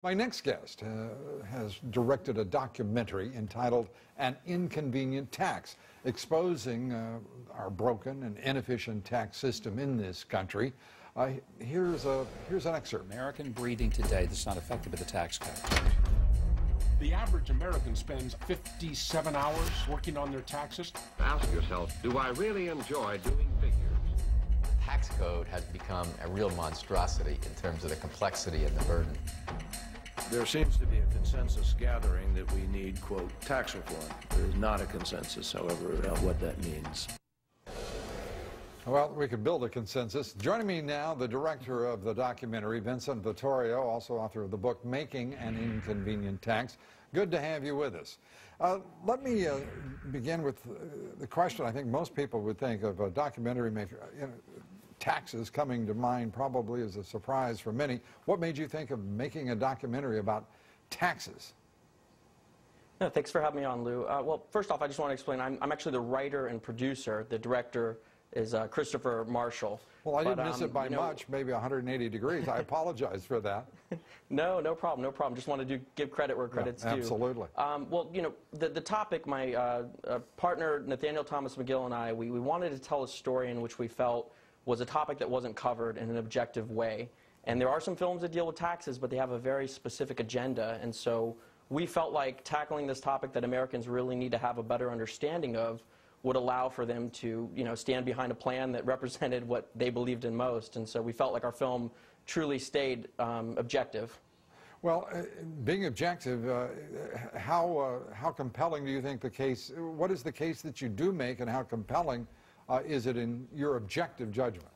My next guest has directed a documentary entitled An Inconvenient Tax, exposing our broken and inefficient tax system in this country. Here's an excerpt. American breathing today that's not affected by the tax code. The average American spends 57 hours working on their taxes. Ask yourself, do I really enjoy doing figures? The tax code has become a real monstrosity in terms of the complexity and the burden. There seems to be a consensus gathering that we need, quote, tax reform. There is not a consensus, however, about what that means. Well, we could build a consensus. Joining me now, the director of the documentary, Vincent Vittorio, also author of the book, Making an Inconvenient Tax. Good to have you with us. Let me begin with the question I think most people would think of a documentary maker. Taxes coming to mind probably as a surprise for many. What made you think of making a documentary about taxes? No, thanks for having me on, Lou. Well, first off, I just want to explain, I'm actually the writer and producer. The director is Christopher Marshall. Well, I didn't miss it by much, maybe 180 degrees. I apologize for that. No problem. Just wanted to give credit where credit's due. Absolutely. Well, the topic, my partner, Nathaniel Thomas McGill, and I, we wanted to tell a story in which we felt was a topic that wasn't covered in an objective way. And there are some films that deal with taxes, but they have a very specific agenda. And so we felt like tackling this topic that Americans really need to have a better understanding of would allow for them to, stand behind a plan that represented what they believed in most. And so we felt like our film truly stayed objective. Well, being objective, how compelling do you think the case, what is the case that you do make, and how compelling is it in your objective judgment?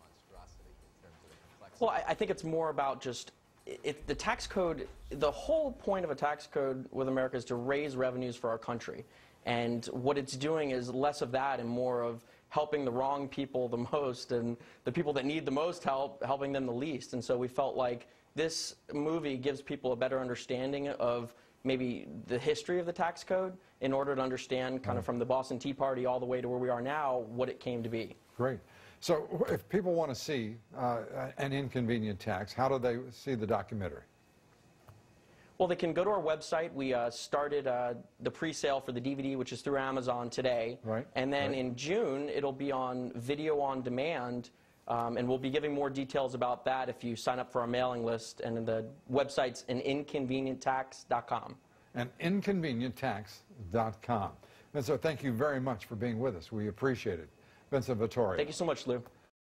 Well, I think it's more about just the tax code. The whole point of a tax code with America is to raise revenues for our country. And what it's doing is less of that and more of helping the wrong people the most, and the people that need the most help, helping them the least. And so we felt like this movie gives people a better understanding of maybe the history of the tax code in order to understand kind of from the Boston Tea Party all the way to where we are now what it came to be. Great. So if people want to see An Inconvenient Tax, how do they see the documentary? Well, they can go to our website. We started the pre-sale for the DVD, which is through Amazon today. Right. And then in June, it'll be on video on demand. And we'll be giving more details about that if you sign up for our mailing list. And the website's aninconvenienttax.com. Aninconvenienttax.com. And so thank you very much for being with us. We appreciate it. Vincent Vittorio. Thank you so much, Lou.